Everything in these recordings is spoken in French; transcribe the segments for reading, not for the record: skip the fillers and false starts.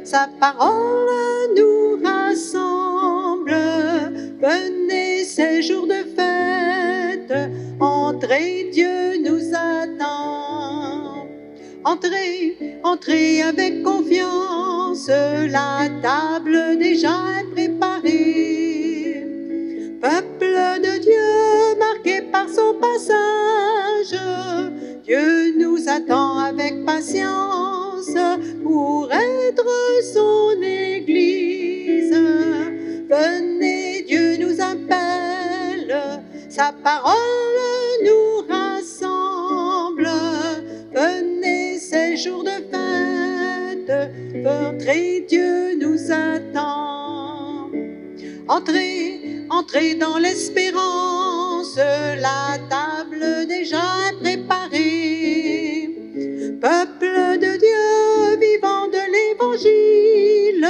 sa parole nous rassemble. Venez ces jours de fête, entrez, Dieu nous attend. Entrez, entrez avec confiance, la table déjà est préparée. Peuple de Dieu, marqué par son passage, Dieu nous attend avec patience pour être son Église. Venez, Dieu nous appelle, sa parole nous rassemble. Venez ces jours de fête, entrez, Dieu nous attend. Entrez, entrez dans l'espérance, la table déjà est préparée. Peuple de Dieu, vivant de l'Évangile,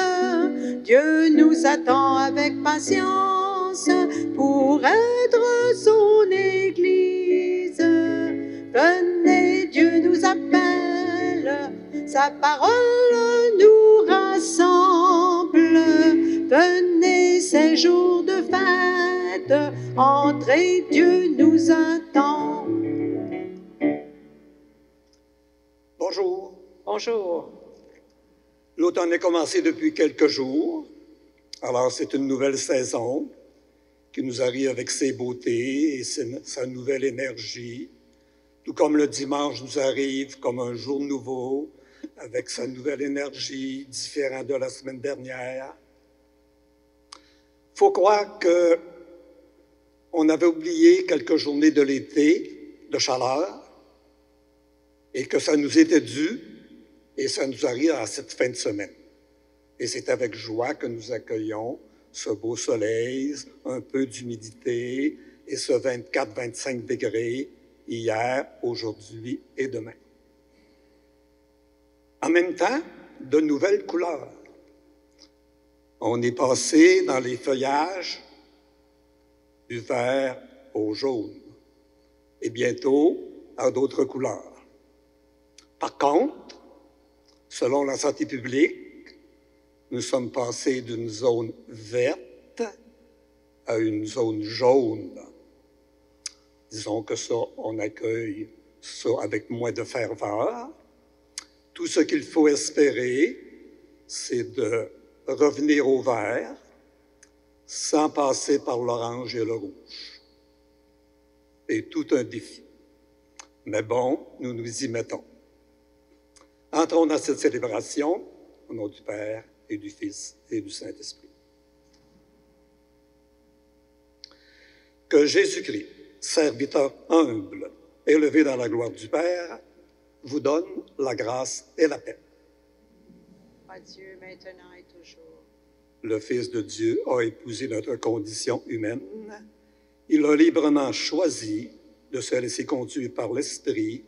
Dieu nous attend avec patience pour être son Église. Venez, Dieu nous appelle, sa parole nous rassemble. Venez ces jours de fête, entrez, Dieu nous attend. Bonjour. Bonjour. L'automne est commencé depuis quelques jours. Alors, c'est une nouvelle saison qui nous arrive avec ses beautés et sa nouvelle énergie. Tout comme le dimanche nous arrive comme un jour nouveau, avec sa nouvelle énergie, différent de la semaine dernière. Il faut croire qu'on avait oublié quelques journées de l'été, de chaleur, et que ça nous était dû, et ça nous arrive à cette fin de semaine. Et c'est avec joie que nous accueillons ce beau soleil, un peu d'humidité, et ce 24-25 degrés hier, aujourd'hui et demain. En même temps, de nouvelles couleurs. On est passé dans les feuillages du vert au jaune et bientôt à d'autres couleurs. Par contre, selon la santé publique, nous sommes passés d'une zone verte à une zone jaune. Disons que ça, on accueille ça avec moins de ferveur. Tout ce qu'il faut espérer, c'est de revenir au vert sans passer par l'orange et le rouge. C'est tout un défi. Mais bon, nous nous y mettons. Entrons dans cette célébration au nom du Père et du Fils et du Saint-Esprit. Que Jésus-Christ, serviteur humble, élevé dans la gloire du Père, vous donne la grâce et la paix. À Dieu maintenant et toujours. Le Fils de Dieu a épousé notre condition humaine. Il a librement choisi de se laisser conduire par l'Esprit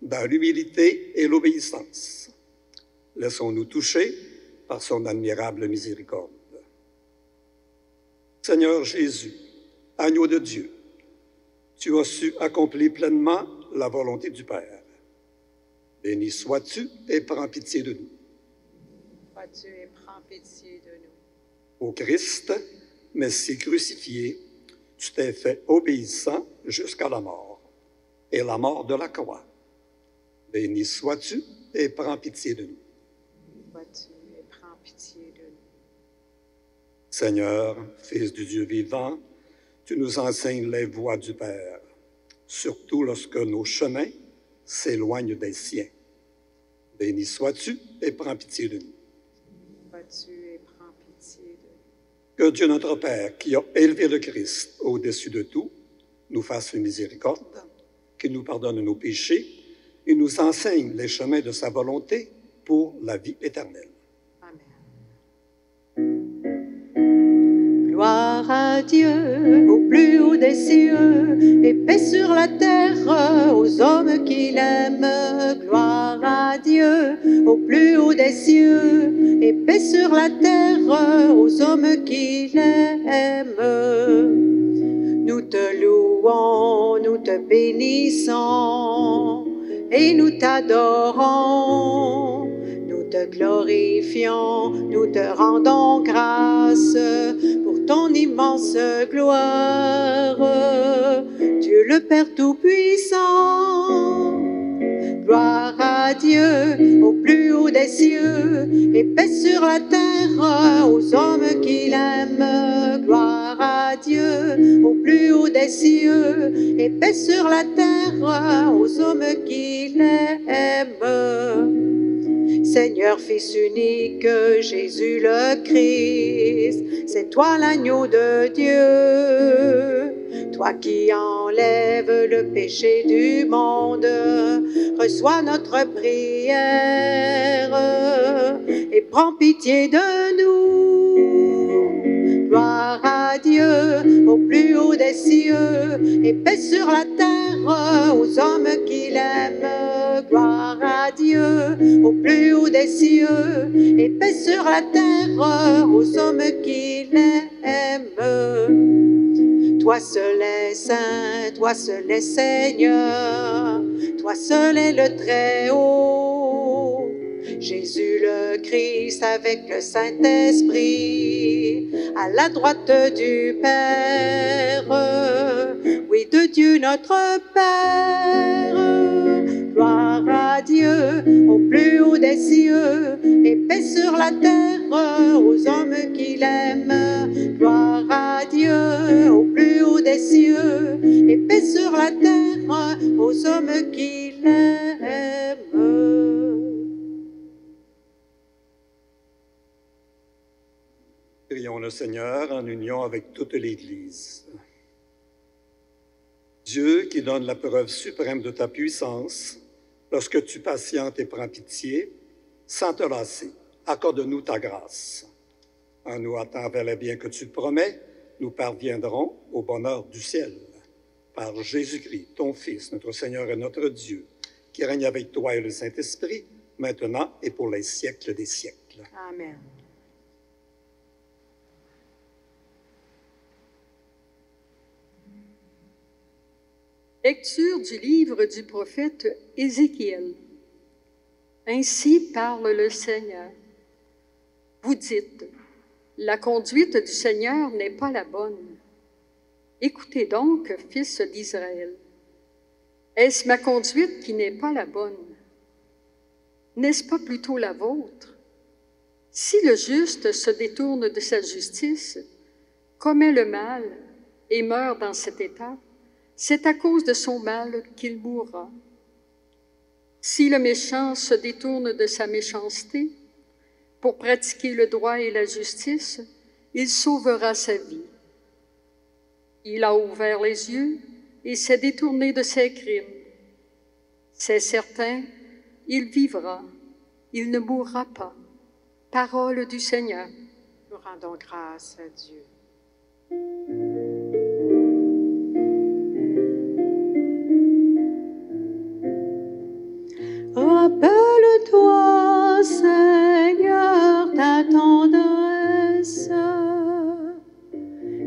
dans l'humilité et l'obéissance. Laissons-nous toucher par son admirable miséricorde. Seigneur Jésus, agneau de Dieu, tu as su accomplir pleinement la volonté du Père. Béni sois-tu et prends pitié de nous. Sois-tu et prends pitié de nous. Ô Christ, Messie crucifié, tu t'es fait obéissant jusqu'à la mort, et la mort de la croix. Béni sois-tu et prends pitié de nous. Sois-tu et prends pitié de nous. Seigneur, Fils du Dieu vivant, tu nous enseignes les voies du Père, surtout lorsque nos chemins s'éloignent des siens. Béni sois-tu et prends pitié de nous. Sois-tu et prends pitié de nous. Que Dieu notre Père, qui a élevé le Christ au-dessus de tout, nous fasse miséricorde, qu'il nous pardonne nos péchés et nous enseigne les chemins de sa volonté pour la vie éternelle. Gloire à Dieu, au plus haut des cieux, et paix sur la terre aux hommes qui l'aiment. Gloire à Dieu, au plus haut des cieux, et paix sur la terre aux hommes qui l'aiment. Nous te louons, nous te bénissons, et nous t'adorons. Nous te glorifions, nous te rendons grâce pour ton immense gloire. Dieu le Père Tout-Puissant, gloire à Dieu au plus haut des cieux, et paix sur la terre aux hommes qui l'aiment. Gloire à Dieu au plus haut des cieux, et paix sur la terre aux hommes qui l'aiment. Seigneur, Fils unique, Jésus le Christ, c'est toi l'agneau de Dieu. Toi qui enlèves le péché du monde, reçois notre prière et prends pitié de nous. Gloire à Dieu au plus haut des cieux, et paix sur la terre aux hommes qui l'aiment. Gloire à Dieu au plus haut des cieux, et paix sur la terre aux hommes qui l'aiment. Toi seul est saint, toi seul est Seigneur, toi seul est le Très-Haut. Jésus le Christ avec le Saint-Esprit, à la droite du Père, oui, de Dieu notre Père. Gloire à Dieu au plus haut des cieux, et paix sur la terre aux hommes qui l'aiment. Gloire à Dieu au plus haut des cieux, et paix sur la terre aux hommes qui l'aiment. Prions le Seigneur en union avec toute l'Église. Dieu qui donne la preuve suprême de ta puissance, lorsque tu patientes et prends pitié, sans te lasser, accorde-nous ta grâce. En nous hâtant vers le bien que tu promets, nous parviendrons au bonheur du ciel. Par Jésus-Christ, ton Fils, notre Seigneur et notre Dieu, qui règne avec toi et le Saint-Esprit, maintenant et pour les siècles des siècles. Amen. Lecture du livre du prophète Ézéchiel. Ainsi parle le Seigneur. Vous dites, la conduite du Seigneur n'est pas la bonne. Écoutez donc, fils d'Israël. Est-ce ma conduite qui n'est pas la bonne? N'est-ce pas plutôt la vôtre? Si le juste se détourne de sa justice, commet le mal et meurt dans cet état, c'est à cause de son mal qu'il mourra. Si le méchant se détourne de sa méchanceté, pour pratiquer le droit et la justice, il sauvera sa vie. Il a ouvert les yeux et s'est détourné de ses crimes. C'est certain, il vivra, il ne mourra pas. Parole du Seigneur. Nous rendons grâce à Dieu. Rappelle-toi, Seigneur, ta tendresse.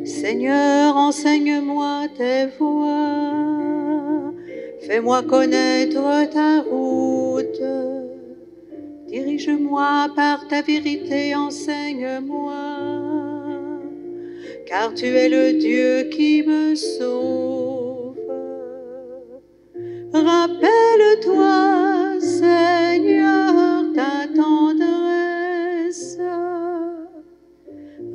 Seigneur, enseigne-moi tes voies. Fais-moi connaître ta route. Dirige-moi par ta vérité, enseigne-moi. Car tu es le Dieu qui me sauve. Rappelle-toi, Seigneur, ta tendresse.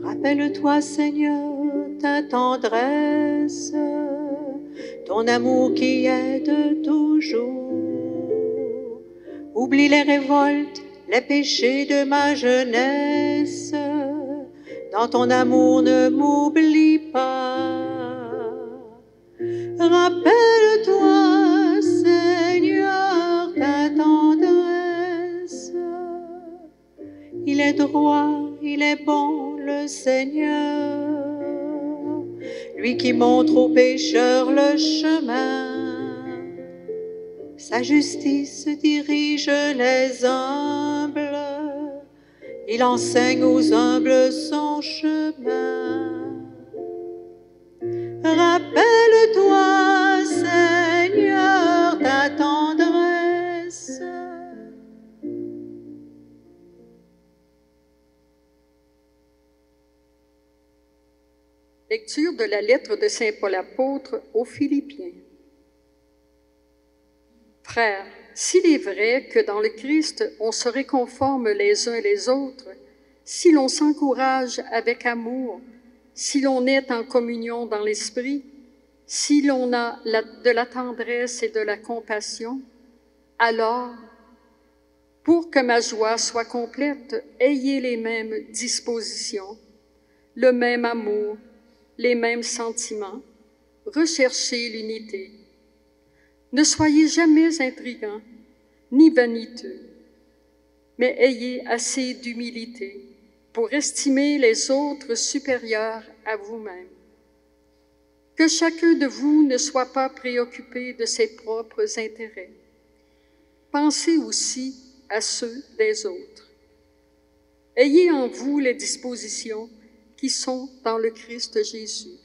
Rappelle-toi, Seigneur, ta tendresse, ton amour qui est de toujours. Oublie les révoltes, les péchés de ma jeunesse. Dans ton amour, ne m'oublie pas. Rappelle-toi, Seigneur, ta tendresse. Il est droit, il est bon, le Seigneur, lui qui montre aux pécheurs le chemin. Sa justice dirige les humbles, il enseigne aux humbles son chemin. Rappelle-toi, Seigneur, ta tendresse. Lecture de la lettre de saint Paul apôtre aux Philippiens. Frères, s'il est vrai que dans le Christ, on se réconforme les uns les autres, si l'on s'encourage avec amour, si l'on est en communion dans l'esprit, si l'on a de la tendresse et de la compassion, alors, pour que ma joie soit complète, ayez les mêmes dispositions, le même amour, les mêmes sentiments, recherchez l'unité. Ne soyez jamais intrigants, ni vaniteux, mais ayez assez d'humilité pour estimer les autres supérieurs à vous-même. Que chacun de vous ne soit pas préoccupé de ses propres intérêts. Pensez aussi à ceux des autres. Ayez en vous les dispositions qui sont dans le Christ Jésus.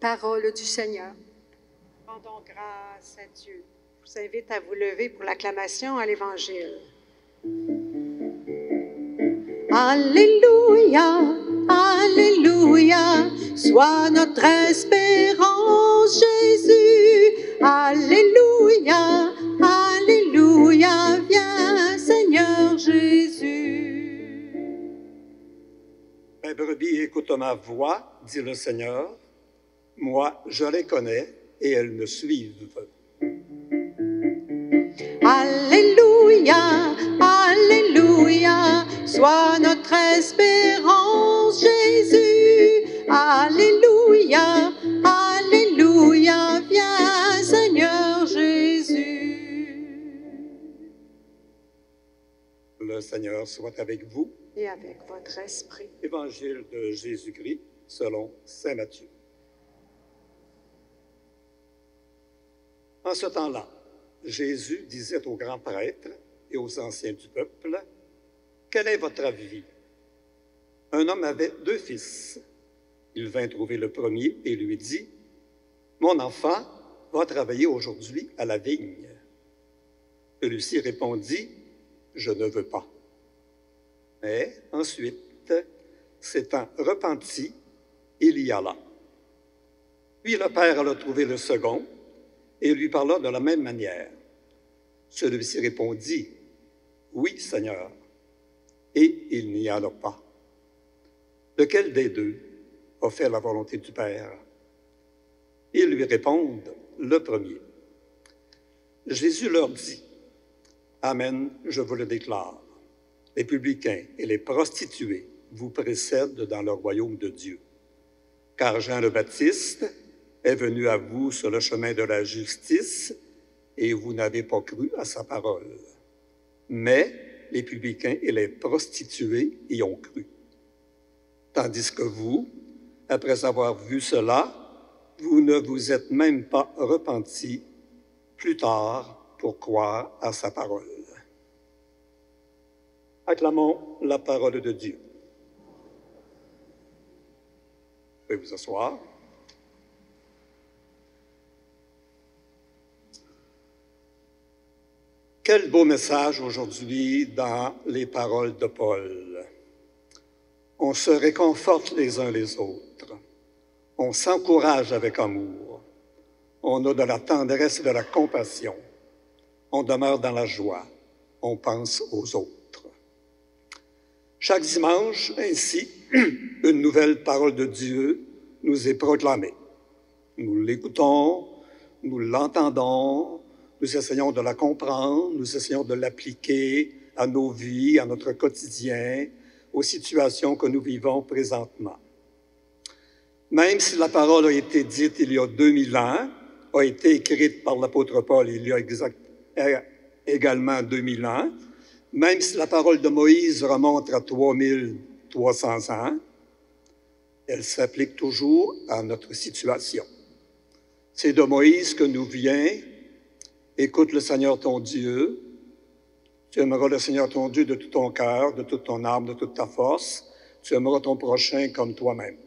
Parole du Seigneur. Rendons grâce à Dieu. Je vous invite à vous lever pour l'acclamation à l'Évangile. Alléluia, Alléluia, sois notre espérance, Jésus. Alléluia, Alléluia, viens, Seigneur Jésus. Mes brebis écoutent ma voix, dit le Seigneur. Moi, je les connais et elles me suivent. Alléluia, Alléluia, sois notre espérance, Jésus. Alléluia, Alléluia, viens, Seigneur Jésus. Le Seigneur soit avec vous. Et avec votre esprit. Évangile de Jésus-Christ selon saint Matthieu. En ce temps-là, Jésus disait aux grands prêtres et aux anciens du peuple, « Quel est votre avis? Un homme avait 2 fils. Il vint trouver le premier et lui dit, « Mon enfant va travailler aujourd'hui à la vigne. » Celui-ci répondit, « Je ne veux pas. » Mais ensuite, s'étant repenti, il y alla. Puis le père alla trouver le second et lui parla de la même manière. Celui-ci répondit, « Oui, Seigneur. » Et il n'y alla pas. Lequel des deux a fait la volonté du Père? Ils lui répondent, le premier. Jésus leur dit, « Amen, je vous le déclare. Les publicains et les prostituées vous précèdent dans le royaume de Dieu. Car Jean le Baptiste est venu à vous sur le chemin de la justice et vous n'avez pas cru à sa parole. Mais les publicains et les prostituées y ont cru. Tandis que vous, après avoir vu cela, vous ne vous êtes même pas repentis plus tard pour croire à sa parole. » Acclamons la parole de Dieu. Vous pouvez vous asseoir. Quel beau message aujourd'hui dans les paroles de Paul. On se réconforte les uns les autres. On s'encourage avec amour. On a de la tendresse et de la compassion. On demeure dans la joie. On pense aux autres. Chaque dimanche, ainsi, une nouvelle parole de Dieu nous est proclamée. Nous l'écoutons, nous l'entendons, nous essayons de la comprendre, nous essayons de l'appliquer à nos vies, à notre quotidien, aux situations que nous vivons présentement. Même si la parole a été dite il y a 2000 ans, a été écrite par l'apôtre Paul il y a également 2000 ans, même si la parole de Moïse remonte à 3300 ans, elle s'applique toujours à notre situation. C'est de Moïse que nous vient « Écoute le Seigneur ton Dieu, tu aimeras le Seigneur ton Dieu de tout ton cœur, de toute ton âme, de toute ta force, tu aimeras ton prochain comme toi-même. »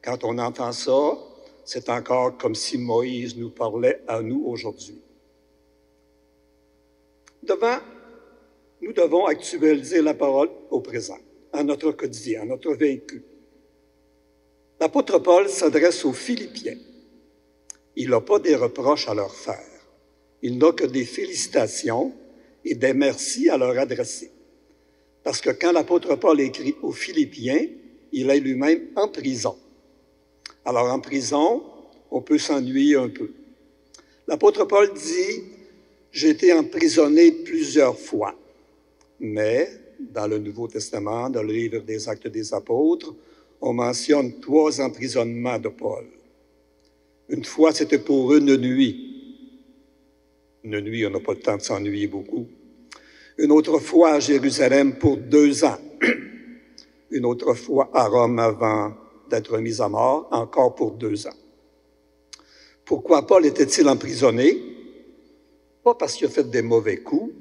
Quand on entend ça, c'est encore comme si Moïse nous parlait à nous aujourd'hui. Nous devons actualiser la parole au présent, à notre quotidien, à notre vécu. L'apôtre Paul s'adresse aux Philippiens. Il n'a pas des reproches à leur faire. Il n'a que des félicitations et des merci à leur adresser. Parce que quand l'apôtre Paul écrit aux Philippiens, il est lui-même en prison. Alors en prison, on peut s'ennuyer un peu. L'apôtre Paul dit « J'ai été emprisonné plusieurs fois ». Mais dans le Nouveau Testament, dans le livre des Actes des Apôtres, on mentionne 3 emprisonnements de Paul. Une fois, c'était pour une nuit. Une nuit, on n'a pas le temps de s'ennuyer beaucoup. Une autre fois à Jérusalem pour 2 ans. Une autre fois à Rome avant d'être mis à mort, encore pour 2 ans. Pourquoi Paul était-il emprisonné? Pas parce qu'il a fait des mauvais coups,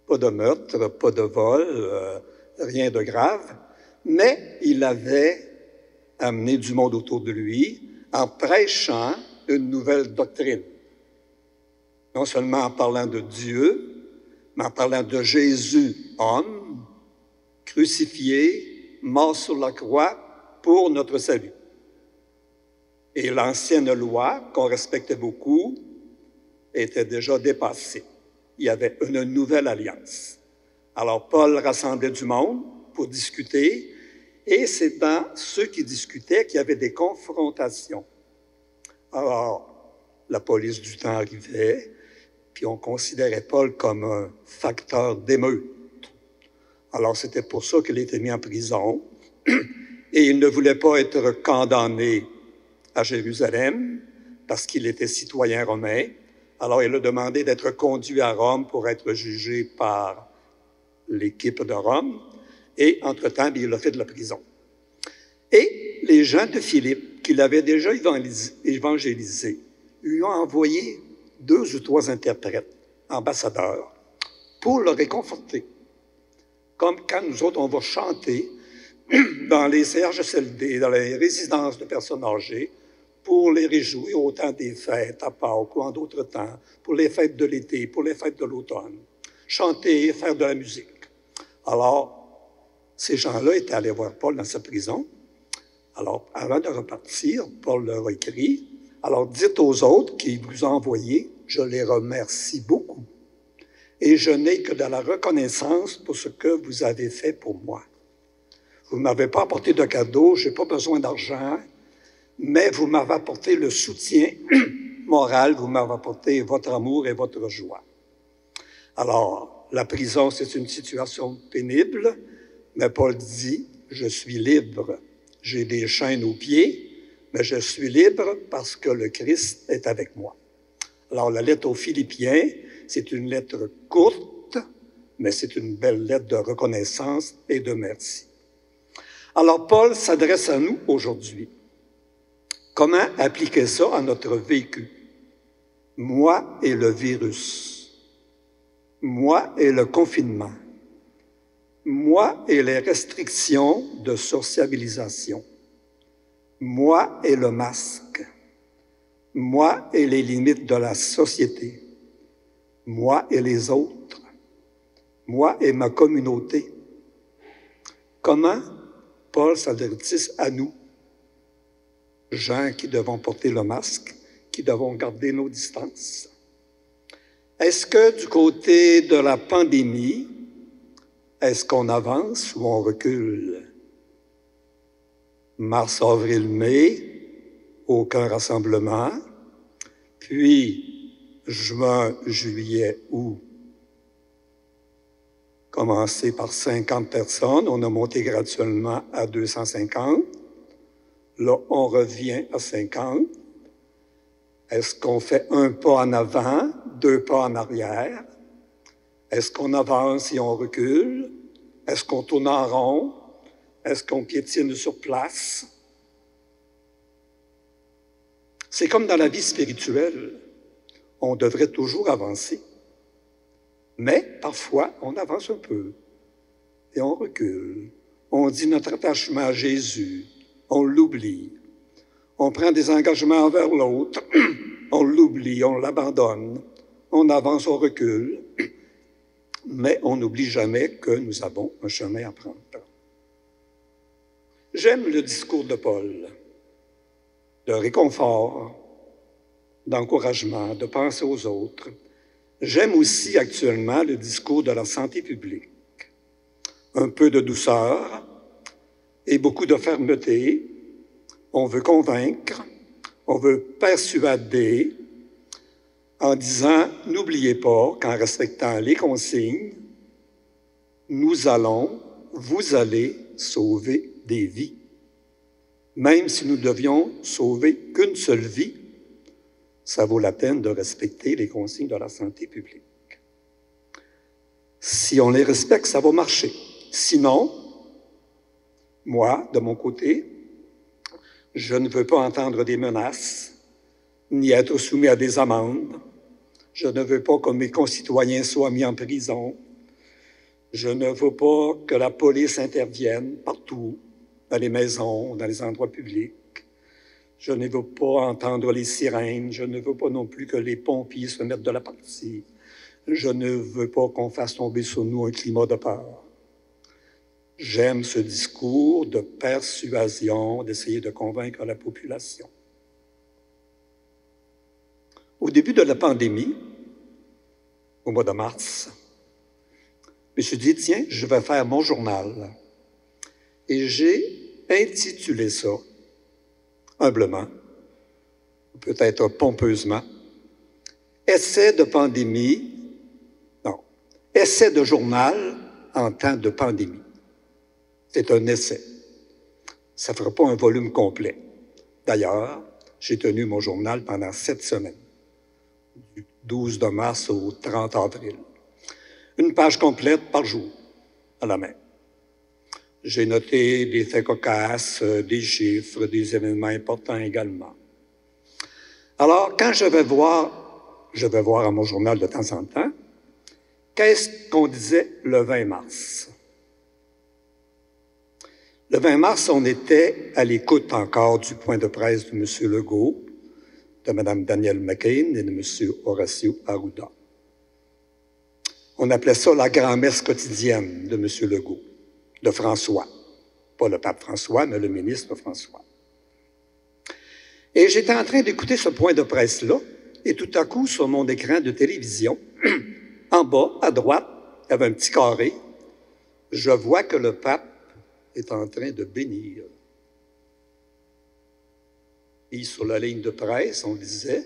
pas de meurtre, pas de vol, rien de grave, mais il avait amené du monde autour de lui en prêchant une nouvelle doctrine. Non seulement en parlant de Dieu, mais en parlant de Jésus, homme, crucifié, mort sur la croix pour notre salut. Et l'ancienne loi, qu'on respectait beaucoup, était déjà dépassée. Il y avait une nouvelle alliance. Alors Paul rassemblait du monde pour discuter, et c'est dans ceux qui discutaient qu'il y avait des confrontations. Alors, la police du temps arrivait, puis on considérait Paul comme un facteur d'émeute. Alors, c'était pour ça qu'il était mis en prison, et il ne voulait pas être condamné à Jérusalem, parce qu'il était citoyen romain. Alors, il a demandé d'être conduit à Rome pour être jugé par l'équipe de Rome, et entre-temps, il a fait de la prison. Et les gens de Philippe, qui l'avaient déjà évangélisé, lui ont envoyé 2 ou 3 interprètes, ambassadeurs, pour le réconforter. Comme quand nous autres, on va chanter dans les CHSLD, dans les résidences de personnes âgées, pour les réjouir au temps des fêtes, à Pâques ou en d'autres temps, pour les fêtes de l'été, pour les fêtes de l'automne. Chanter, faire de la musique. Alors, ces gens-là étaient allés voir Paul dans sa prison. Alors, avant de repartir, Paul leur a écrit, « Alors, dites aux autres qui vous ont envoyé, je les remercie beaucoup. Et je n'ai que de la reconnaissance pour ce que vous avez fait pour moi. Vous ne m'avez pas apporté de cadeau, je n'ai pas besoin d'argent, mais vous m'avez apporté le soutien moral, vous m'avez apporté votre amour et votre joie. » Alors, la prison, c'est une situation pénible, mais Paul dit, « Je suis libre. J'ai des chaînes aux pieds, mais je suis libre parce que le Christ est avec moi. » Alors, la lettre aux Philippiens, c'est une lettre courte, mais c'est une belle lettre de reconnaissance et de merci. Alors, Paul s'adresse à nous aujourd'hui. Comment appliquer ça à notre vécu? Moi et le virus. Moi et le confinement. Moi et les restrictions de sociabilisation. Moi et le masque. Moi et les limites de la société. Moi et les autres. Moi et ma communauté. Comment Paul s'adresse à nous, gens qui devons porter le masque, qui devons garder nos distances? Est-ce que du côté de la pandémie, est-ce qu'on avance ou on recule? Mars, avril, mai, aucun rassemblement. Puis, juin, juillet, août, commencé par 50 personnes, on a monté graduellement à 250. Là, on revient à 50. Est-ce qu'on fait un pas en avant, 2 pas en arrière? Est-ce qu'on avance et on recule? Est-ce qu'on tourne en rond? Est-ce qu'on piétine sur place? C'est comme dans la vie spirituelle. On devrait toujours avancer. Mais parfois, on avance un peu et on recule. On dit notre attachement à Jésus, on l'oublie. On prend des engagements envers l'autre, on l'oublie, on l'abandonne. On avance, on recule, mais on n'oublie jamais que nous avons un chemin à prendre. J'aime le discours de Paul, de réconfort, d'encouragement, de penser aux autres. J'aime aussi actuellement le discours de la santé publique. Un peu de douceur et beaucoup de fermeté. On veut convaincre, on veut persuader en disant « N'oubliez pas qu'en respectant les consignes, nous allons, vous allez sauver des vies. Même si nous devions sauver qu'une seule vie, ça vaut la peine de respecter les consignes de la santé publique. Si on les respecte, ça va marcher. Sinon, moi, de mon côté, je ne veux pas entendre des menaces, ni être soumis à des amendes. Je ne veux pas que mes concitoyens soient mis en prison. Je ne veux pas que la police intervienne partout, dans les maisons, dans les endroits publics. Je ne veux pas entendre les sirènes. Je ne veux pas non plus que les pompiers se mettent de la partie. Je ne veux pas qu'on fasse tomber sur nous un climat de peur. J'aime ce discours de persuasion, d'essayer de convaincre la population. Au début de la pandémie, au mois de mars, je me suis dit, tiens, je vais faire mon journal. Et j'ai intitulé ça, humblement, peut-être pompeusement, Essai de pandémie, non, Essai de journal en temps de pandémie. C'est un essai. Ça ne fera pas un volume complet. D'ailleurs, j'ai tenu mon journal pendant 7 semaines, du 12 de mars au 30 avril. Une page complète par jour, à la main. J'ai noté des faits cocasses, des chiffres, des événements importants également. Alors, quand je vais voir à mon journal de temps en temps, qu'est-ce qu'on disait le 20 mars? Le 20 mars, on était à l'écoute encore du point de presse de M. Legault, de Mme Danielle McCain et de M. Horacio Arruda. On appelait ça la grand-messe quotidienne de M. Legault, de François. Pas le pape François, mais le ministre François. Et j'étais en train d'écouter ce point de presse-là, et tout à coup, sur mon écran de télévision, en bas, à droite, il y avait un petit carré. Je vois que le pape est en train de bénir. Et sur la ligne de presse, on disait,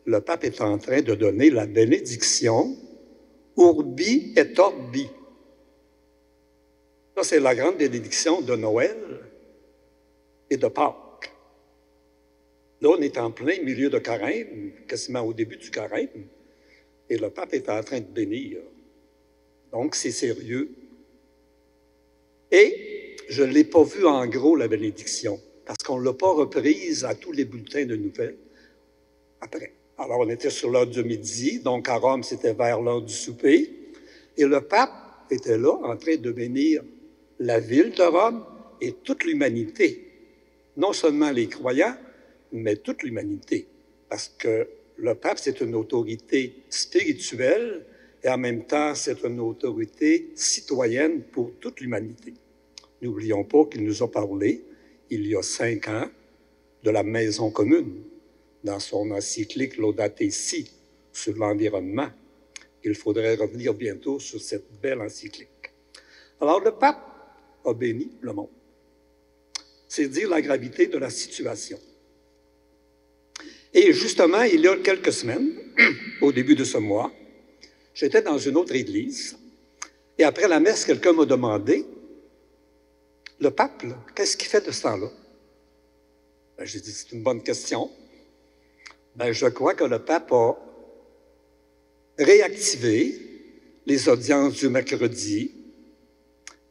le pape est en train de donner la bénédiction Urbi et Orbi. Ça, c'est la grande bénédiction de Noël et de Pâques. Là, on est en plein milieu de carême, quasiment au début du carême, et le pape est en train de bénir. Donc, c'est sérieux. Et je ne l'ai pas vu en gros, la bénédiction, parce qu'on ne l'a pas reprise à tous les bulletins de nouvelles après. Alors, on était sur l'heure du midi, donc à Rome, c'était vers l'heure du souper, et le pape était là, en train de bénir la ville de Rome et toute l'humanité. Non seulement les croyants, mais toute l'humanité. Parce que le pape, c'est une autorité spirituelle et en même temps, c'est une autorité citoyenne pour toute l'humanité. N'oublions pas qu'il nous a parlé, il y a 5 ans, de la maison commune, dans son encyclique Laudate Si sur l'environnement. Il faudrait revenir bientôt sur cette belle encyclique. Alors, le pape a béni le monde. C'est dire la gravité de la situation. Et justement, il y a quelques semaines, au début de ce mois, j'étais dans une autre église, et après la messe, quelqu'un m'a demandé, le pape, qu'est-ce qu'il fait de ce temps-là? Ben, j'ai dit, c'est une bonne question. Ben, je crois que le pape a réactivé les audiences du mercredi,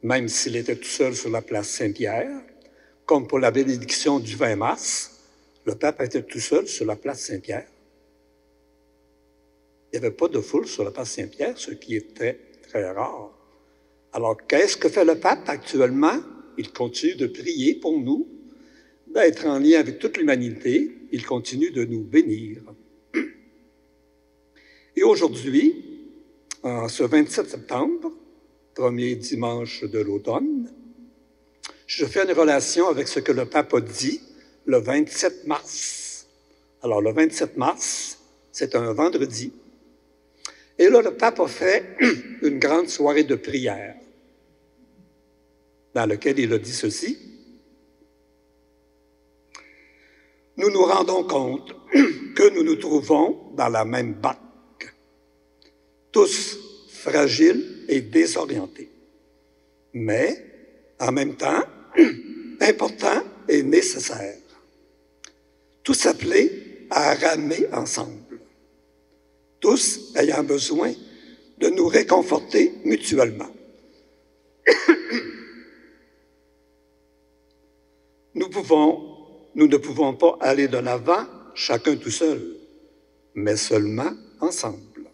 même s'il était tout seul sur la place Saint-Pierre, comme pour la bénédiction du 20 mars, le pape était tout seul sur la place Saint-Pierre. Il n'y avait pas de foule sur la place Saint-Pierre, ce qui est très, très rare. Alors, qu'est-ce que fait le pape actuellement? Il continue de prier pour nous, d'être en lien avec toute l'humanité. Il continue de nous bénir. Et aujourd'hui, en ce 27 septembre, premier dimanche de l'automne, Je fais une relation avec ce que le pape a dit le 27 mars. Alors, le 27 mars, c'est un vendredi. Et là, le pape a fait une grande soirée de prière dans laquelle il a dit ceci. Nous nous rendons compte que nous nous trouvons dans la même barque, tous fragiles et désorientés, mais en même temps importants et nécessaires, tous appelés à ramer ensemble, tous ayant besoin de nous réconforter mutuellement. Nous ne pouvons pas aller de l'avant chacun tout seul, mais seulement ensemble.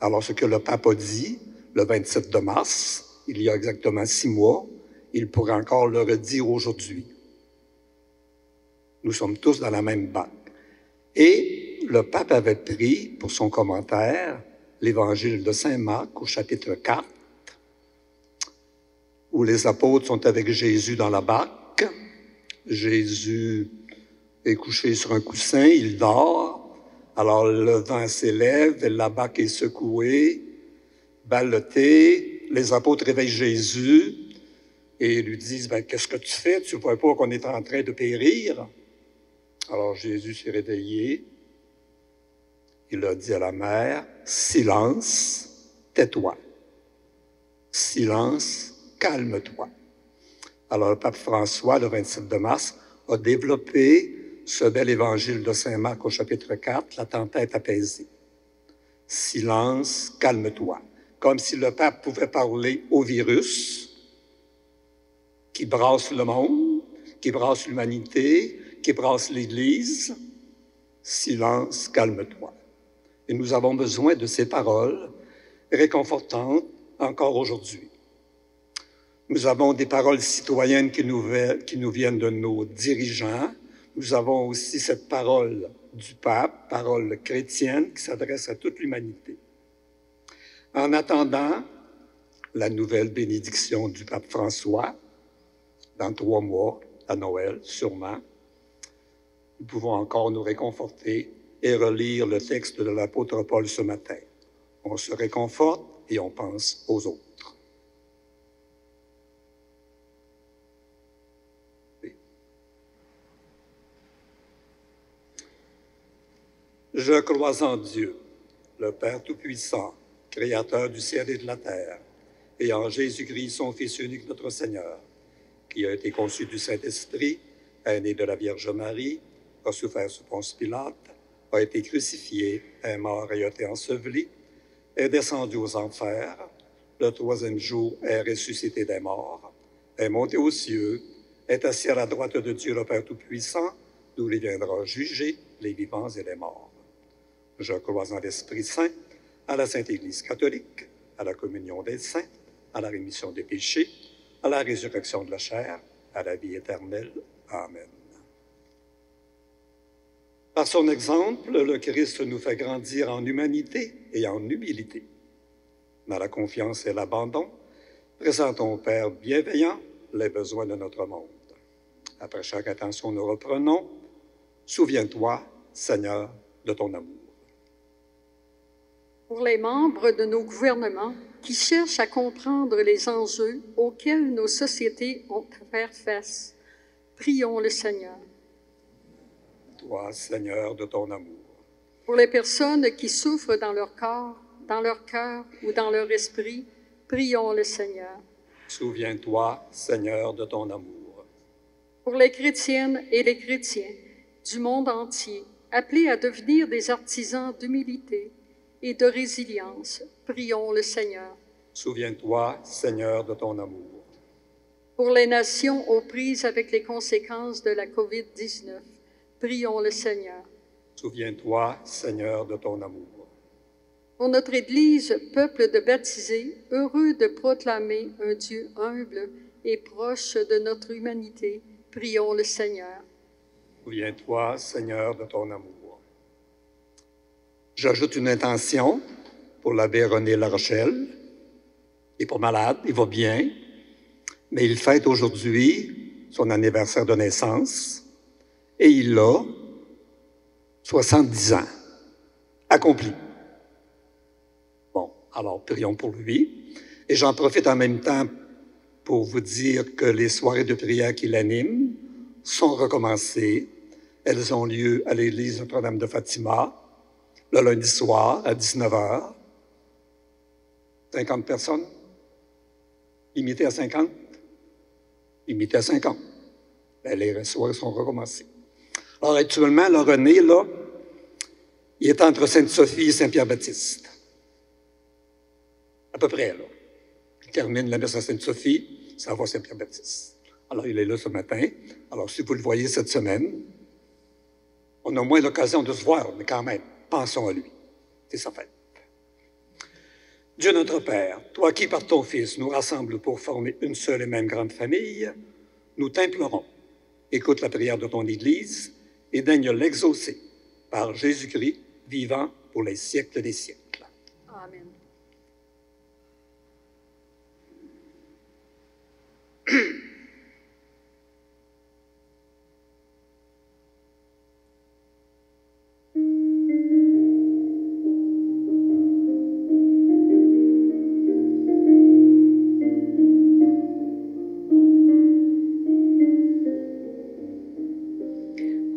Alors, ce que le pape a dit le 27 de mars, il y a exactement 6 mois, il pourrait encore le redire aujourd'hui. Nous sommes tous dans la même barque. Et le pape avait pris pour son commentaire l'évangile de Saint Marc au chapitre 4, où les apôtres sont avec Jésus dans la barque. Jésus est couché sur un coussin, il dort. Alors le vent s'élève, la barque est secouée, ballottée. Les apôtres réveillent Jésus et lui disent, « Qu'est-ce que tu fais? Tu ne vois pas qu'on est en train de périr? » Alors Jésus s'est réveillé. Il a dit à la mer, « Silence, tais-toi. Silence, calme-toi. » Alors le pape François, le 27 de mars, a développé ce bel évangile de Saint Marc au chapitre 4, la tempête apaisée. Silence, calme-toi. Comme si le pape pouvait parler au virus qui brasse le monde, qui brasse l'humanité, qui brasse l'Église. Silence, calme-toi. Et nous avons besoin de ces paroles réconfortantes encore aujourd'hui. Nous avons des paroles citoyennes qui nous viennent de nos dirigeants. Nous avons aussi cette parole du pape, parole chrétienne qui s'adresse à toute l'humanité. En attendant la nouvelle bénédiction du pape François, dans 3 mois, à Noël, sûrement, nous pouvons encore nous réconforter et relire le texte de l'apôtre Paul ce matin. On se réconforte et on pense aux autres. Je crois en Dieu, le Père Tout-Puissant, Créateur du ciel et de la terre, et en Jésus-Christ, son Fils unique, notre Seigneur, qui a été conçu du Saint-Esprit, est né de la Vierge Marie, a souffert sous Ponce Pilate, a été crucifié, est mort et a été enseveli, est descendu aux enfers, le 3e jour est ressuscité des morts, est monté aux cieux, est assis à la droite de Dieu le Père Tout-Puissant, d'où il viendra juger les vivants et les morts. Je crois en l'Esprit Saint, à la Sainte Église catholique, à la communion des saints, à la rémission des péchés, à la résurrection de la chair, à la vie éternelle. Amen. Par son exemple, le Christ nous fait grandir en humanité et en humilité. Dans la confiance et l'abandon, présentons au Père bienveillant les besoins de notre monde. Après chaque attention, nous reprenons « Souviens-toi, Seigneur, de ton amour ». Pour les membres de nos gouvernements qui cherchent à comprendre les enjeux auxquels nos sociétés ont à faire face, prions le Seigneur. Toi, Seigneur, de ton amour. Pour les personnes qui souffrent dans leur corps, dans leur cœur ou dans leur esprit, prions le Seigneur. Souviens-toi, Seigneur, de ton amour. Pour les chrétiennes et les chrétiens du monde entier, appelés à devenir des artisans d'humilité et de résilience, prions le Seigneur. Souviens-toi, Seigneur, de ton amour. Pour les nations aux prises avec les conséquences de la COVID-19, prions le Seigneur. Souviens-toi, Seigneur, de ton amour. Pour notre Église, peuple de baptisés, heureux de proclamer un Dieu humble et proche de notre humanité, prions le Seigneur. Souviens-toi, Seigneur, de ton amour. J'ajoute une intention pour l'abbé René La Rochelle. Il n'est pas malade, il va bien. mais il fête aujourd'hui son anniversaire de naissance et il a 70 ans, accompli. Bon, alors prions pour lui. Et j'en profite en même temps pour vous dire que les soirées de prière qu'il anime sont recommencées. Elles ont lieu à l'église Notre-Dame de Fatima, le lundi soir à 19h. 50 personnes? Limitées à 50? Limitées à 50. Ben, les soirées sont recommencées. Alors actuellement, le René, là, il est entre Sainte-Sophie et Saint-Pierre-Baptiste. À peu près, là. Il termine la messe à Sainte-Sophie, ça va à Saint-Pierre-Baptiste. Alors, il est là ce matin. Alors, si vous le voyez cette semaine, on a moins l'occasion de se voir, mais quand même, pensons à lui. C'est sa fête. Dieu notre Père, toi qui par ton Fils nous rassembles pour former une seule et même grande famille, nous t'implorons. Écoute la prière de ton Église et daigne l'exaucer par Jésus-Christ, vivant pour les siècles des siècles. Amen.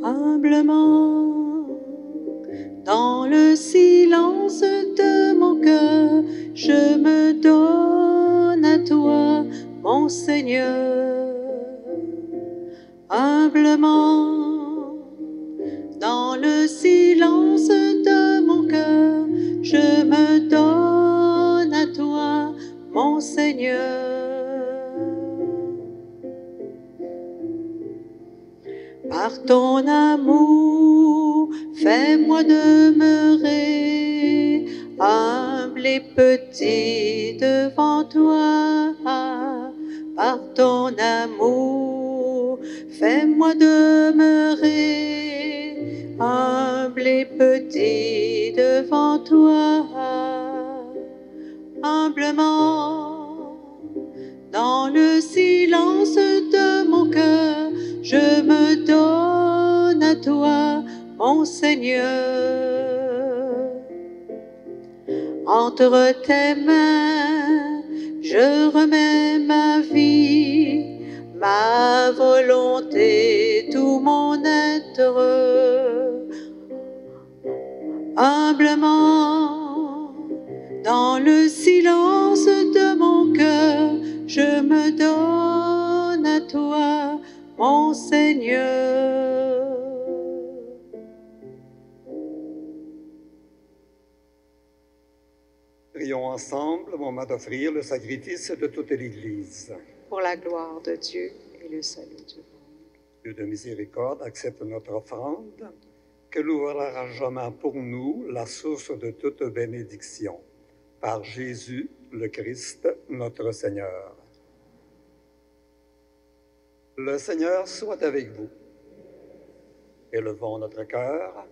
Humblement, dans le silence de mon cœur, je me donne à toi, mon Seigneur. Humblement, dans le silence de mon cœur, je me donne à toi, mon Seigneur. Par ton amour, fais-moi demeurer humble et petit devant toi. Par ton amour, fais-moi demeurer humble et petit devant toi. Humblement, dans le silence de mon cœur, je me donne à toi, mon Seigneur. Entre tes mains, je remets ma vie, ma volonté, tout mon être. Humblement, dans le silence de mon cœur, je me donne à toi, mon Seigneur. Prions ensemble au moment d'offrir le sacrifice de toute l'Église. Pour la gloire de Dieu et le salut du monde. Dieu de miséricorde, accepte notre offrande, qu'elle ouvre largement pour nous la source de toute bénédiction. Par Jésus le Christ, notre Seigneur. Le Seigneur soit avec vous. Élevons notre cœur.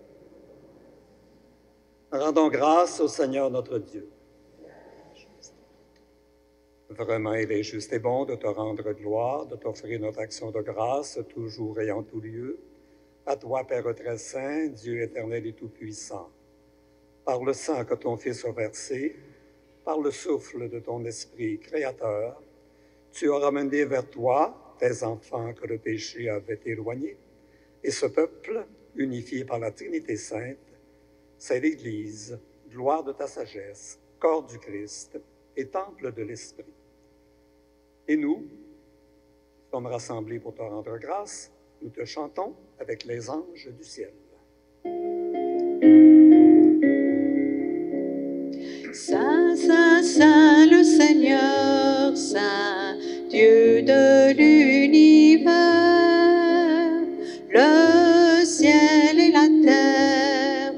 Rendons grâce au Seigneur notre Dieu. Vraiment, il est juste et bon de te rendre gloire, de t'offrir notre action de grâce, toujours et en tout lieu. À toi, Père très saint, Dieu éternel et tout-puissant. Par le sang que ton Fils a versé, par le souffle de ton Esprit créateur, tu as ramené vers toi tes enfants que le péché avait éloignés, et ce peuple, unifié par la Trinité sainte, c'est l'Église, gloire de ta sagesse, corps du Christ et temple de l'Esprit. Et nous, qui sommes rassemblés pour te rendre grâce, nous te chantons avec les anges du ciel. Saint, Saint, Saint, le Seigneur, Saint, Dieu de l'univers, le ciel et la terre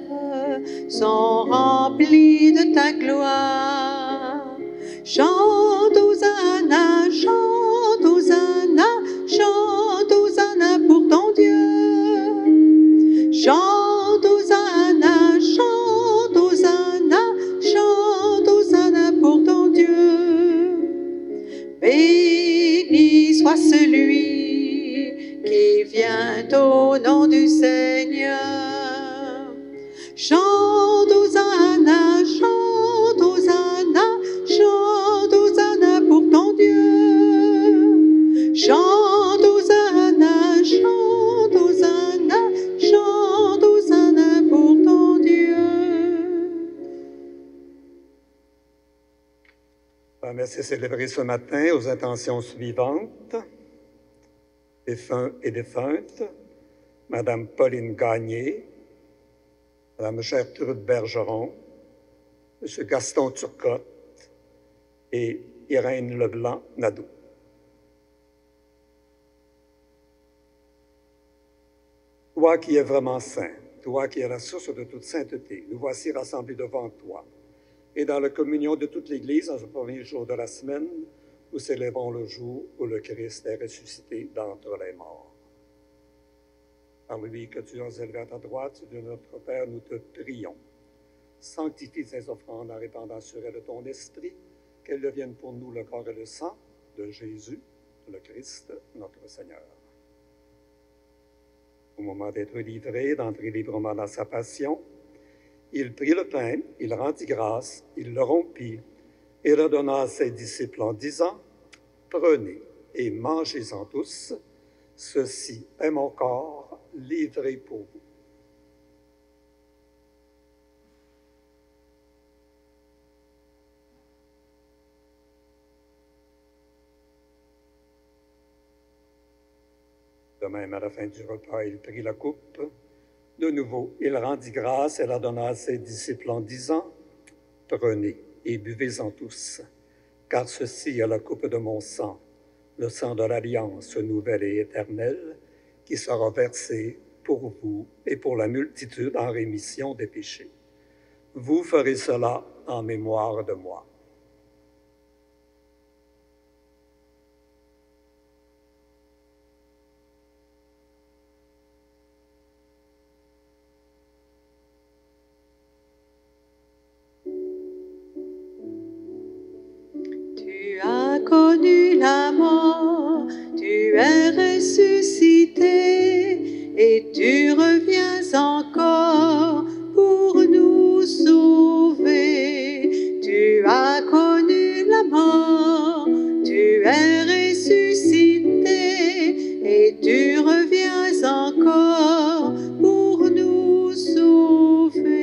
sont remplis de ta gloire. Chante Hosanna, chante Hosanna, chante Hosanna pour ton Dieu. Chante Hosanna, chante Hosanna, chante Hosanna pour ton Dieu. Béni La messe est célébrée ce matin aux intentions suivantes. Défunts et défuntes, Madame Pauline Gagné, Madame Gertrude Bergeron, Monsieur Gaston Turcotte et Irène Leblanc-Nadeau. Toi qui es vraiment saint, toi qui es la source de toute sainteté, nous voici rassemblés devant toi. Et dans la communion de toute l'Église, en ce premier jour de la semaine, nous célébrons le jour où le Christ est ressuscité d'entre les morts. Par lui que tu as élevé à ta droite, Dieu notre Père, nous te prions. Sanctifie ces offrandes en répandant sur elles ton esprit, qu'elles deviennent pour nous le corps et le sang de Jésus, le Christ, notre Seigneur. Au moment d'être livré, d'entrer librement dans sa passion, il prit le pain, il rendit grâce, il le rompit et le donna à ses disciples en disant, « Prenez et mangez-en tous, ceci est mon corps livré pour vous. » De même, à la fin du repas, il prit la coupe. De nouveau, il rendit grâce et la donna à ses disciples en disant, « Prenez et buvez-en tous, car ceci est la coupe de mon sang, le sang de l'alliance nouvelle et éternelle, qui sera versé pour vous et pour la multitude en rémission des péchés. Vous ferez cela en mémoire de moi. » Tu as connu la mort, tu es ressuscité et tu reviens encore pour nous sauver. Tu as connu la mort, tu es ressuscité et tu reviens encore pour nous sauver.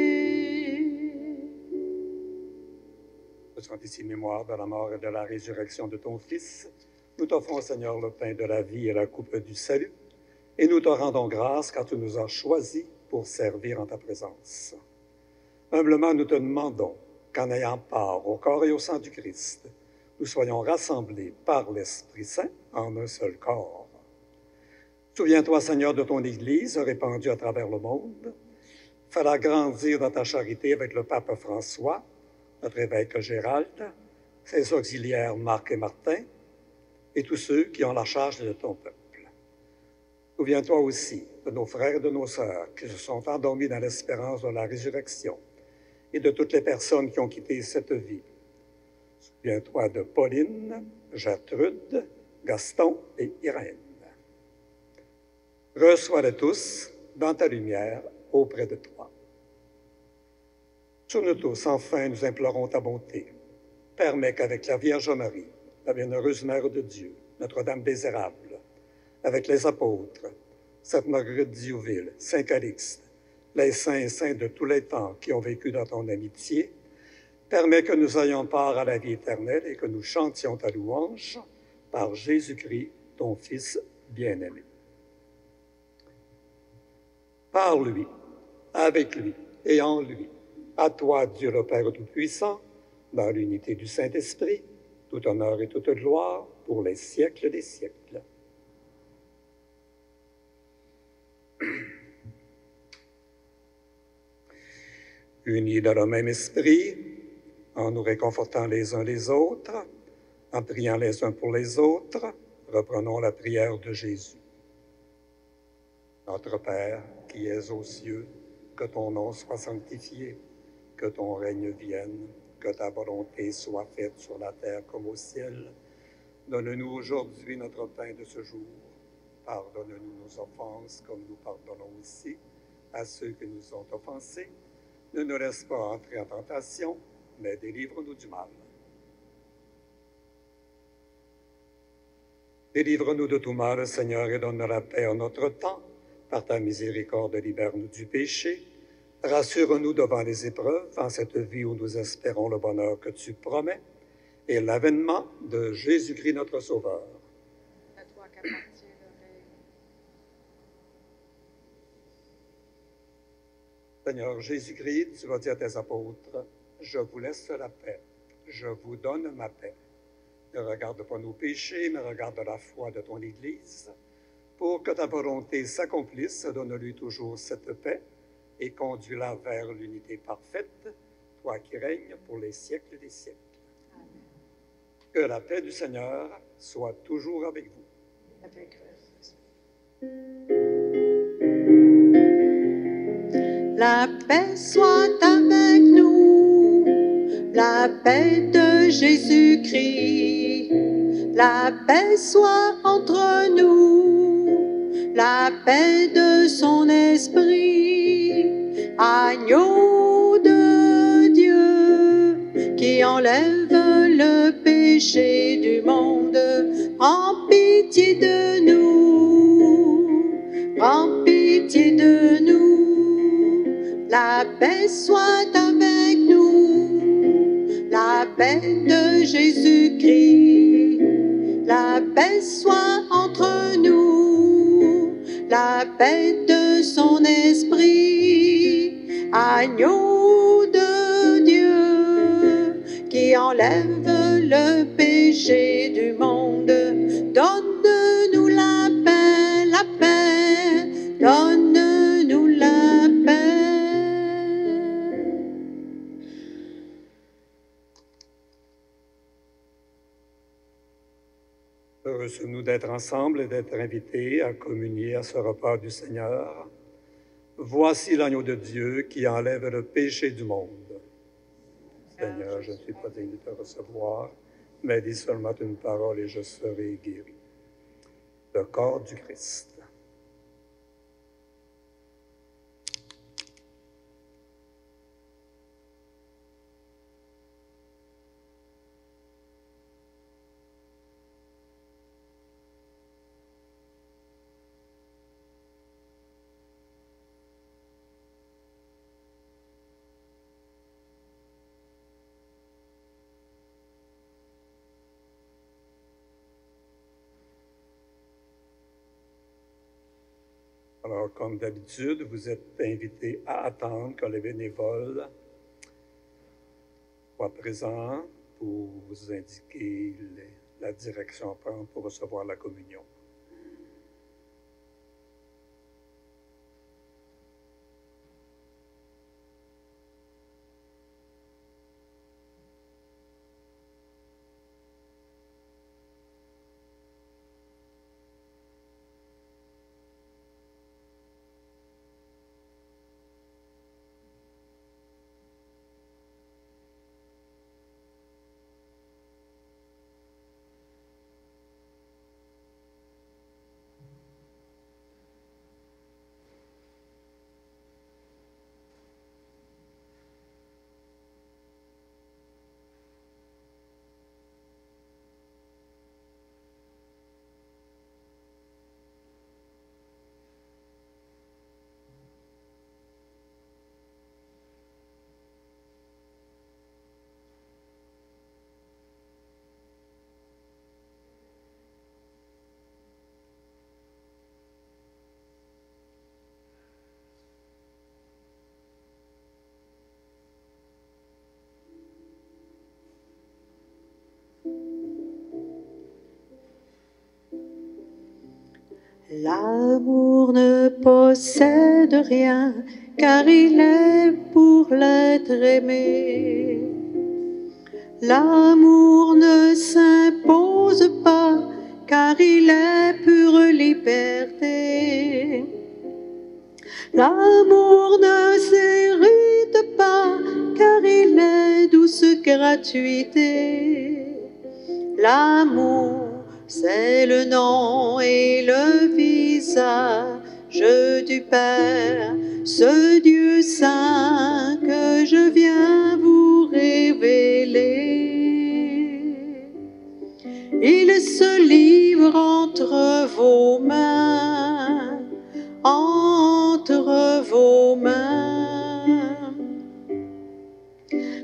Faisons ici mémoire de la mort et de la résurrection de ton Fils. Nous t'offrons, Seigneur, le pain de la vie et la coupe du salut, et nous te rendons grâce car tu nous as choisis pour servir en ta présence. Humblement, nous te demandons qu'en ayant part au corps et au sang du Christ, nous soyons rassemblés par l'Esprit Saint en un seul corps. Souviens-toi, Seigneur, de ton Église répandue à travers le monde. Fais-la grandir dans ta charité avec le pape François, notre évêque Gérald, ses auxiliaires Marc et Martin, et tous ceux qui ont la charge de ton peuple. Souviens-toi aussi de nos frères et de nos sœurs qui se sont endormis dans l'espérance de la résurrection et de toutes les personnes qui ont quitté cette vie. Souviens-toi de Pauline, Gertrude, Gaston et Irène. Reçois-les tous dans ta lumière auprès de toi. Sur nous tous, enfin, nous implorons ta bonté. Permets qu'avec la Vierge Marie, la bienheureuse Mère de Dieu, Notre-Dame des Érables, avec les apôtres, Sainte Marguerite d'Youville, Saint Calixte, les saints et saints de tous les temps qui ont vécu dans ton amitié, permets que nous ayons part à la vie éternelle et que nous chantions ta louange par Jésus-Christ, ton Fils bien-aimé. Par lui, avec lui et en lui, à toi, Dieu le Père Tout-Puissant, dans l'unité du Saint-Esprit, tout honneur et toute gloire pour les siècles des siècles. Unis dans le même esprit, en nous réconfortant les uns les autres, en priant les uns pour les autres, reprenons la prière de Jésus. Notre Père, qui es aux cieux, que ton nom soit sanctifié, que ton règne vienne, que ta volonté soit faite sur la terre comme au ciel. Donne-nous aujourd'hui notre pain de ce jour. Pardonne-nous nos offenses comme nous pardonnons aussi à ceux qui nous ont offensés. Ne nous laisse pas entrer en tentation, mais délivre-nous du mal. Délivre-nous de tout mal, Seigneur, et donne la paix en notre temps. Par ta miséricorde, libère-nous du péché. Rassure-nous devant les épreuves, en cette vie où nous espérons le bonheur que tu promets, et l'avènement de Jésus-Christ notre Sauveur. À toi qu'appartient le règne. Seigneur Jésus-Christ, tu vas dire à tes apôtres, « Je vous laisse la paix, je vous donne ma paix. Ne regarde pas nos péchés, mais regarde la foi de ton Église. Pour que ta volonté s'accomplisse, donne-lui toujours cette paix et conduis-la vers l'unité parfaite, toi qui règnes pour les siècles des siècles. » Que la paix du Seigneur soit toujours avec vous. Avec La paix soit avec nous, la paix de Jésus-Christ. La paix soit entre nous, la paix de son esprit. Agneau de Dieu qui enlève le péché du monde, prends pitié de nous, prends pitié de nous. La paix soit avec nous, la paix de Jésus-Christ. La paix soit entre nous, la paix de son esprit. Agneau de Dieu qui enlève le péché du monde, donne-nous la paix, donne-nous la paix. Heureux sommes-nous d'être ensemble et d'être invités à communier à ce repas du Seigneur. Voici l'agneau de Dieu qui enlève le péché du monde. Seigneur, je ne suis pas digne de te recevoir, mais dis seulement une parole et je serai guéri. Le corps du Christ. Alors, comme d'habitude, vous êtes invités à attendre que les bénévoles soient présents pour vous indiquer la direction à prendre pour recevoir la communion. L'amour ne possède rien, car il est pour l'être aimé. L'amour ne s'impose pas, car il est pure liberté. L'amour ne s'irrite pas, car il est douce gratuité. L'amour, c'est le nom et le visage du Père, ce Dieu saint que je viens vous révéler. Il se livre entre vos mains, entre vos mains.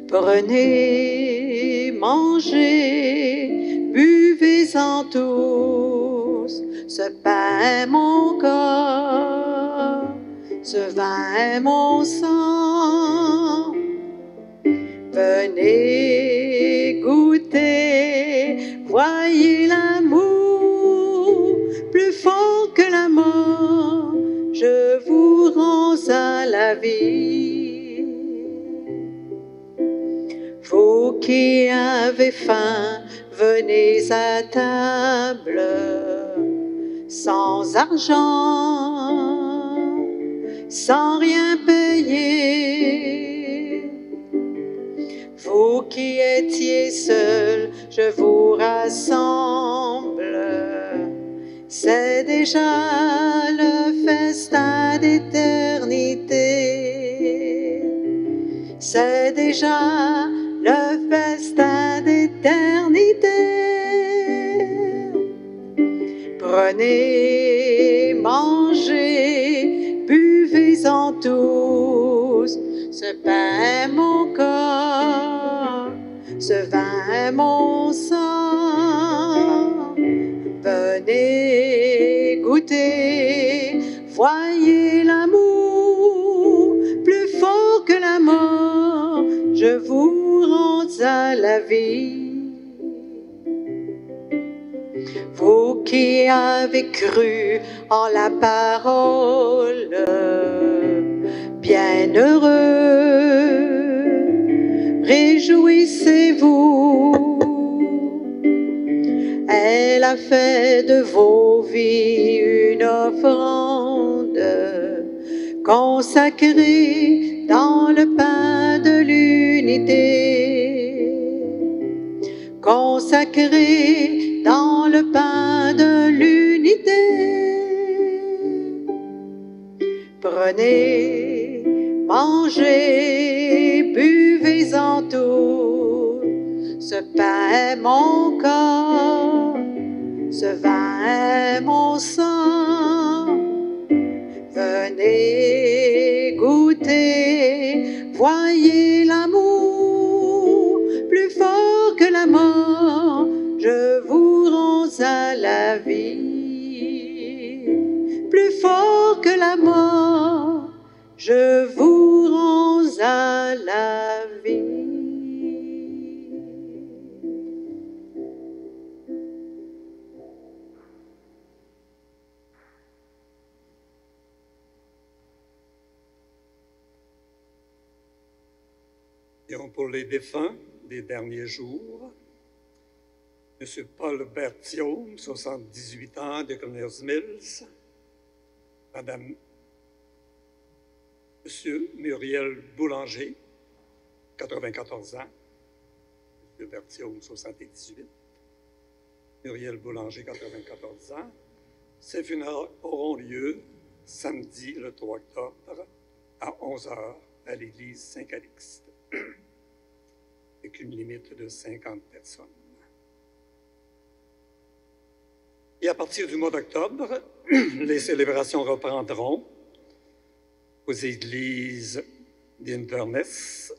Prenez mangez, buvez-en tous. Ce pain est mon corps, ce vin est mon sang. Venez goûter, voyez l'amour plus fort que la mort. Je vous rends à la vie. Vous qui avez faim, venez à table, sans argent, sans rien payer. Vous qui étiez seuls, je vous rassemble. C'est déjà le festin d'éternité. C'est déjà le festin d'éternité. Prenez, mangez, buvez-en tous. Ce pain est mon corps, ce vin est mon sang. Venez goûter, voyez l'amour plus fort que la mort. Je vous rends à la vie. Vous qui avez cru en la parole, bienheureux, réjouissez-vous. Elle a fait de vos vies une offrande consacrée dans le pain de l'unité. Consacrée dans le pain de l'unité. Prenez, mangez, buvez-en tout. Ce pain est mon corps, ce vin est mon sang. Venez goûter, voyez l'amour plus fort que la mort. Je vous rends à la vie. Plus fort que la mort, je vous rends à la vie. Et pour les défunts des derniers jours, M. Paul Berthiaume, 78 ans, de Connors Mills, Madame M. Muriel Boulanger, 94 ans, M. Berthiaume, 78, Muriel Boulanger, 94 ans. Ces funérailles auront lieu samedi, le 3 octobre, à 11 h à l'église Saint-Calixte, avec une limite de 50 personnes. Et à partir du mois d'octobre, les célébrations reprendront aux églises d'Inverness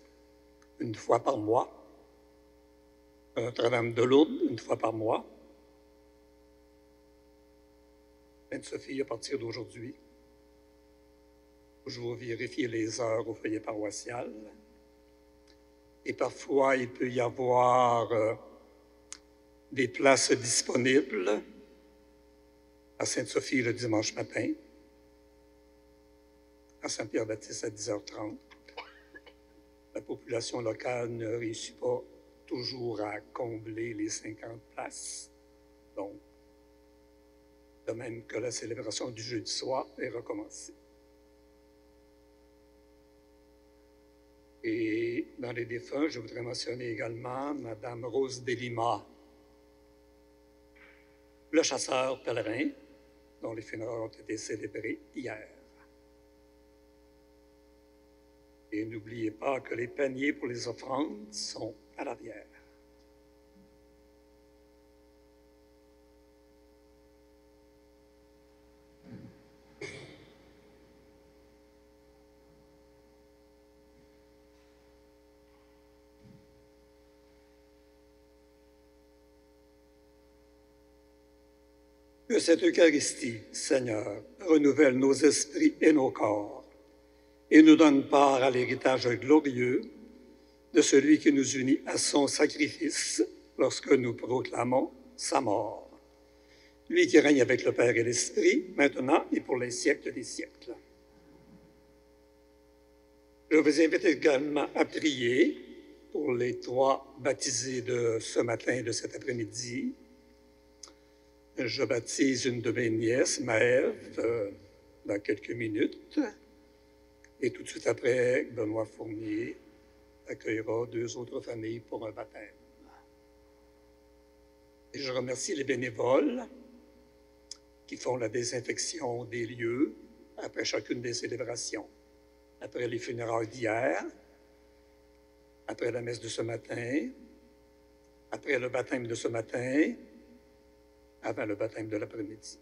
une fois par mois, à Notre-Dame de Lourdes une fois par mois, Sainte-Sophie à partir d'aujourd'hui. Toujours vérifier les heures au foyer paroissial. Et parfois, il peut y avoir des places disponibles à Sainte-Sophie le dimanche matin, à Saint-Pierre-Baptiste à 10h30. La population locale ne réussit pas toujours à combler les 50 places. Donc, de même que la célébration du jeudi soir est recommencée. Et dans les défunts, je voudrais mentionner également Madame Rose Delima, le chasseur pèlerin, dont les funérailles ont été célébrées hier. Et n'oubliez pas que les paniers pour les offrandes sont à l'arrière. Que cette Eucharistie, Seigneur, renouvelle nos esprits et nos corps et nous donne part à l'héritage glorieux de celui qui nous unit à son sacrifice lorsque nous proclamons sa mort. Lui qui règne avec le Père et l'Esprit, maintenant et pour les siècles des siècles. Je vous invite également à prier pour les 3 baptisés de ce matin et de cet après-midi. Je baptise une de mes nièces, Maëve, dans quelques minutes. Et tout de suite après, Benoît Fournier accueillera 2 autres familles pour un baptême. Et je remercie les bénévoles qui font la désinfection des lieux après chacune des célébrations. Après les funérailles d'hier, après la messe de ce matin, après le baptême de ce matin, avant le baptême de l'après-midi.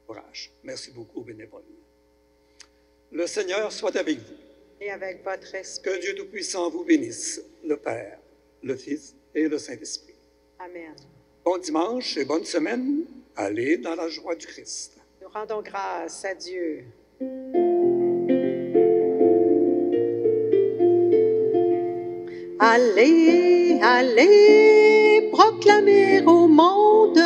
Courage. Merci beaucoup, bénévoles. Le Seigneur soit avec vous. Et avec votre esprit. Que Dieu Tout-Puissant vous bénisse, le Père, le Fils et le Saint-Esprit. Amen. Bon dimanche et bonne semaine. Allez dans la joie du Christ. Nous rendons grâce à Dieu. Allez, allez, proclamer au monde,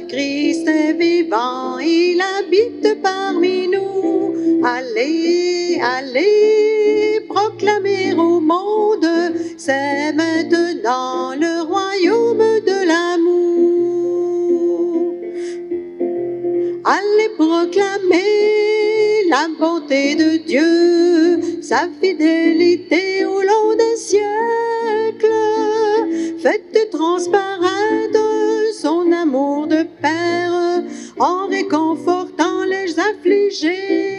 Christ est vivant, il habite parmi nous. Allez, allez, proclamer au monde, c'est maintenant le royaume de l'amour. Allez proclamer la bonté de Dieu, sa fidélité au long des siècles. Faites transparaître son amour de Père en réconfortant les affligés.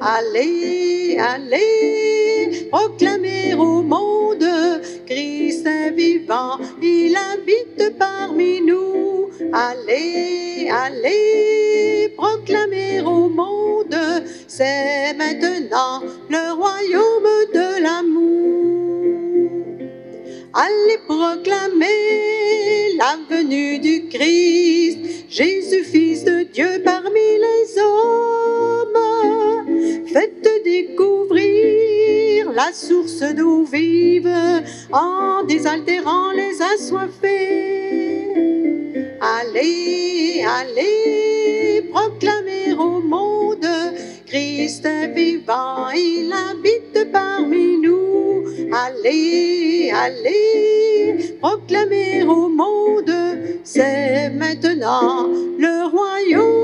Allez, allez, proclamer au monde, Christ est vivant, il habite parmi nous. Allez, allez, proclamer au monde, c'est maintenant le royaume de l'amour. Allez proclamer la venue du Christ, Jésus, Fils de Dieu parmi les hommes. Faites découvrir la source d'eau vive en désaltérant les assoiffés. Allez, allez, proclamer au monde, Christ est vivant, il habite parmi nous. Allez, allez, proclamer au monde, c'est maintenant le royaume